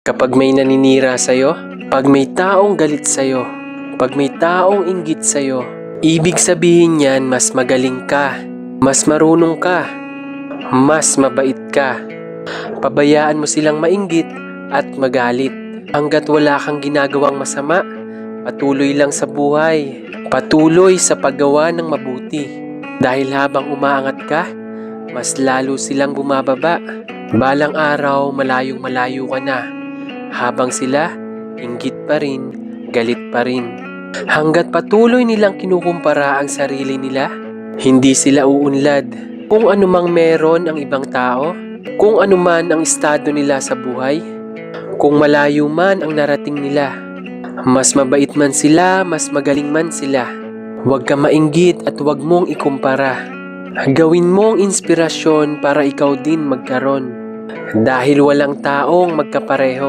Kapag may naninira sa'yo, pag may taong galit sa'yo, pag may taong inggit sa'yo, ibig sabihin niyan mas magaling ka, mas marunong ka, mas mabait ka. Pabayaan mo silang mainggit at magalit. Hanggat wala kang ginagawang masama, patuloy lang sa buhay, patuloy sa paggawa ng mabuti. Dahil habang umaangat ka, mas lalo silang bumababa. Balang araw, malayong-malayo ka na. Habang sila, inggit pa rin, galit pa rin. Hanggat patuloy nilang kinukumpara ang sarili nila, hindi sila uunlad. Kung anumang meron ang ibang tao, kung anuman ang estado nila sa buhay, kung malayo man ang narating nila, mas mabait man sila, mas magaling man sila, huwag ka mainggit at huwag mong ikumpara. Gawin mong inspirasyon para ikaw din magkaroon. Dahil walang taong magkapareho.